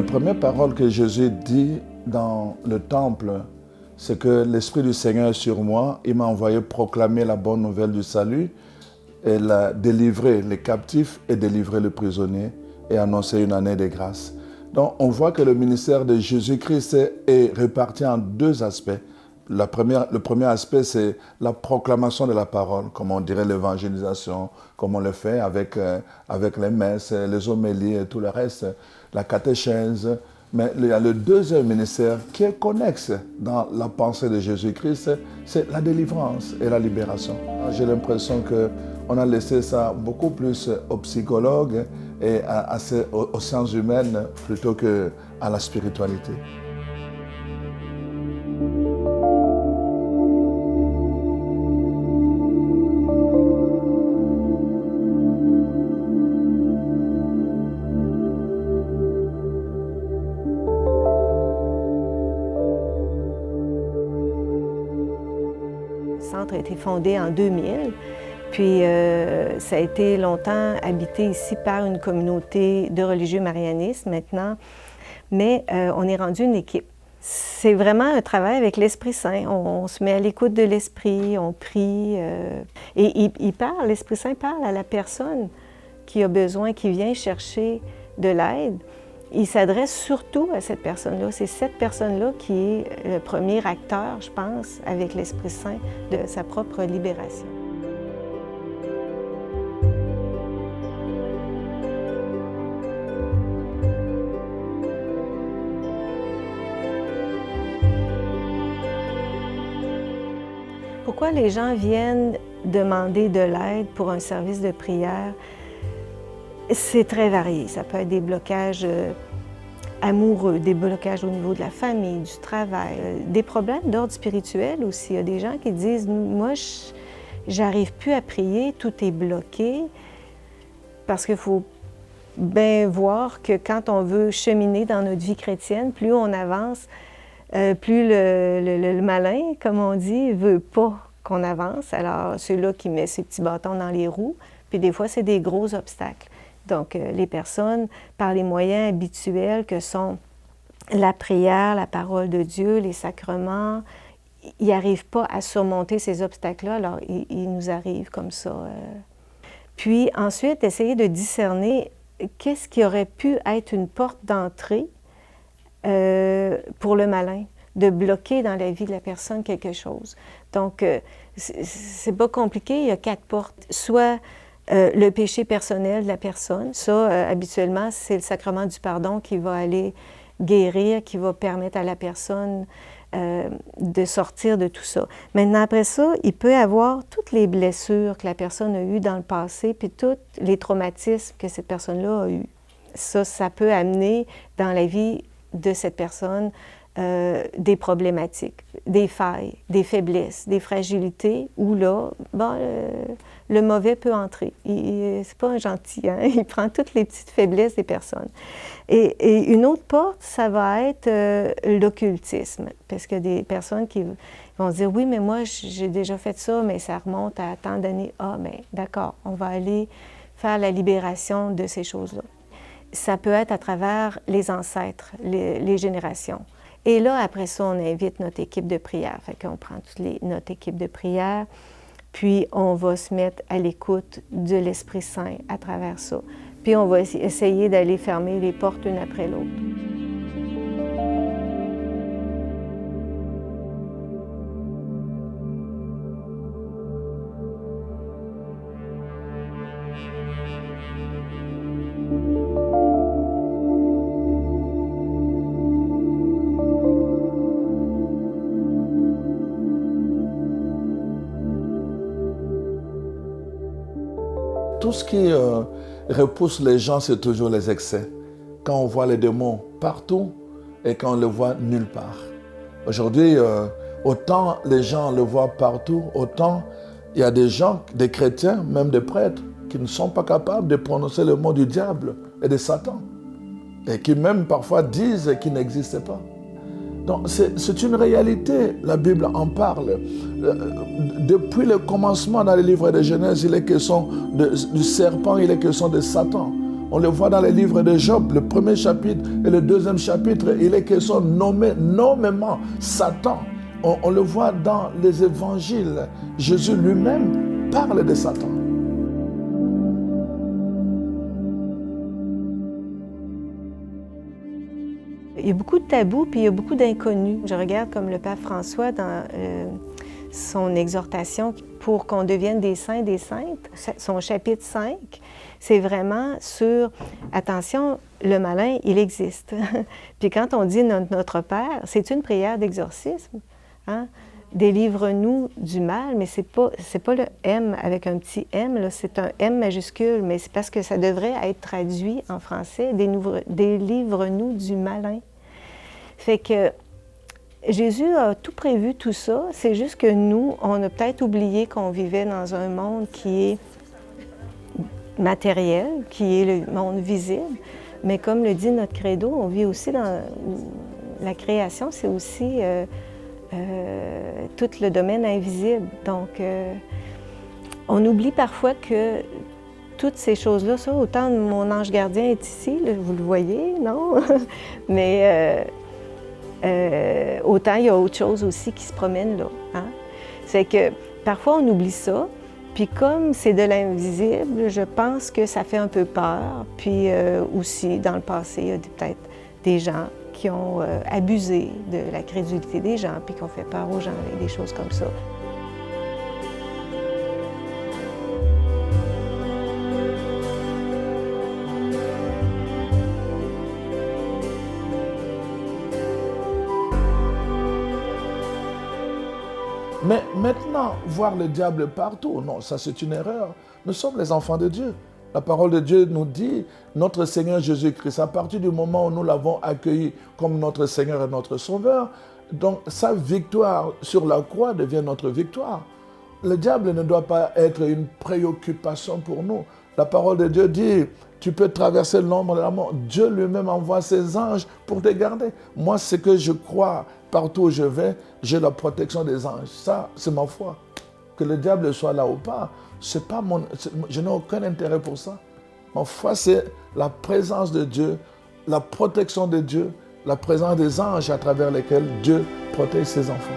première parole que Jésus dit dans le temple, c'est que l'Esprit du Seigneur est sur moi. Il m'a envoyé proclamer la bonne nouvelle du salut et délivrer les captifs et délivrer les prisonniers et annoncer une année de grâce. Donc, on voit que le ministère de Jésus-Christ est réparti en deux aspects. Le premier aspect, c'est la proclamation de la parole, comme on dirait l'évangélisation, comme on le fait avec les messes, les homélies et tout le reste, la catéchèse. Mais il y a le deuxième ministère qui est connexe dans la pensée de Jésus-Christ, c'est la délivrance et la libération. J'ai l'impression qu'on a laissé ça beaucoup plus aux psychologues et aux sciences humaines plutôt qu'à la spiritualité. Le centre a été fondé en 2000, puis ça a été longtemps habité ici par une communauté de religieux marianistes maintenant, mais on est rendu une équipe. C'est vraiment un travail avec l'Esprit Saint. On se met à l'écoute de l'Esprit, on prie, et l'Esprit Saint parle à la personne qui a besoin, qui vient chercher de l'aide. Il s'adresse surtout à cette personne-là. C'est cette personne-là qui est le premier acteur, je pense, avec l'Esprit Saint, de sa propre libération. Pourquoi les gens viennent demander de l'aide pour un service de prière? C'est très varié. Ça peut être des blocages amoureux, des blocages au niveau de la famille, du travail, des problèmes d'ordre spirituel aussi. Il y a des gens qui disent « Moi, j'arrive plus à prier, tout est bloqué. » Parce qu'il faut bien voir que quand on veut cheminer dans notre vie chrétienne, plus on avance, plus le malin, comme on dit, veut pas qu'on avance. Alors, c'est là qui met ses petits bâtons dans les roues. Puis des fois, c'est des gros obstacles. Donc, les personnes, par les moyens habituels que sont la prière, la parole de Dieu, les sacrements, ils n'arrivent pas à surmonter ces obstacles-là, alors ils nous arrivent comme ça. Puis ensuite, essayer de discerner qu'est-ce qui aurait pu être une porte d'entrée pour le malin, de bloquer dans la vie de la personne quelque chose. Donc, c'est pas compliqué, il y a 4 portes. Soit le péché personnel de la personne, ça, habituellement, c'est le sacrement du pardon qui va aller guérir, qui va permettre à la personne de sortir de tout ça. Maintenant, après ça, il peut y avoir toutes les blessures que la personne a eues dans le passé, puis tous les traumatismes que cette personne-là a eus. Ça peut amener dans la vie de cette personne des problématiques, des failles, des faiblesses, des fragilités, où là, bon, le mauvais peut entrer. C'est pas un gentil, hein? Il prend toutes les petites faiblesses des personnes. Et une autre porte, ça va être l'occultisme, parce qu'il y a des personnes qui vont se dire « Oui, mais moi, j'ai déjà fait ça, mais ça remonte à tant d'années. » Ah, mais d'accord, on va aller faire la libération de ces choses-là. Ça peut être à travers les ancêtres, les générations. Et là, après ça, on invite notre équipe de prière. Fait qu'on prend notre équipe de prière, puis on va se mettre à l'écoute de l'Esprit Saint à travers ça. Puis on va essayer d'aller fermer les portes une après l'autre. Tout ce qui repousse les gens, c'est toujours les excès. Quand on voit les démons partout et quand on ne le voit nulle part. Aujourd'hui, autant les gens le voient partout, autant il y a des gens, des chrétiens, même des prêtres, qui ne sont pas capables de prononcer le mot du diable et de Satan. Et qui même parfois disent qu'il n'existe pas. Donc c'est une réalité, la Bible en parle. Depuis le commencement dans le livre de Genèse, il est question du serpent, il est question de Satan. On le voit dans les livres de Job, le premier chapitre et le deuxième chapitre. Il est question nommément Satan. On le voit dans les évangiles. Jésus lui-même parle de Satan. Il y a beaucoup de tabous, puis il y a beaucoup d'inconnus. Je regarde comme le pape François dans son exhortation pour qu'on devienne des saints, des saintes. Son chapitre 5, c'est vraiment sur, attention, le malin, il existe. Puis quand on dit notre Père, c'est une prière d'exorcisme. Hein? Délivre-nous du mal, mais c'est pas le M avec un petit M, c'est un M majuscule, mais c'est parce que ça devrait être traduit en français, délivre-nous du malin. Fait que Jésus a tout prévu, tout ça, c'est juste que nous, on a peut-être oublié qu'on vivait dans un monde qui est matériel, qui est le monde visible, mais comme le dit notre credo, on vit aussi dans la création, c'est aussi tout le domaine invisible. Donc, on oublie parfois que toutes ces choses-là, ça, autant mon ange gardien est ici, là, vous le voyez, non? Mais autant il y a autre chose aussi qui se promène là. Hein? C'est que parfois on oublie ça, puis comme c'est de l'invisible, je pense que ça fait un peu peur. Puis aussi, dans le passé, il y a peut-être des gens qui ont abusé de la crédulité des gens, puis qui ont fait peur aux gens, et des choses comme ça. Mais maintenant, voir le diable partout, non, ça c'est une erreur. Nous sommes les enfants de Dieu. La parole de Dieu nous dit, notre Seigneur Jésus-Christ, à partir du moment où nous l'avons accueilli comme notre Seigneur et notre Sauveur, donc sa victoire sur la croix devient notre victoire. Le diable ne doit pas être une préoccupation pour nous. La parole de Dieu dit, tu peux traverser l'ombre de la mort. Dieu lui-même envoie ses anges pour te garder. Moi, ce que je crois, partout où je vais, j'ai la protection des anges. Ça, c'est ma foi. Que le diable soit là ou pas, je n'ai aucun intérêt pour ça. Ma foi, c'est la présence de Dieu, la protection de Dieu, la présence des anges à travers lesquels Dieu protège ses enfants.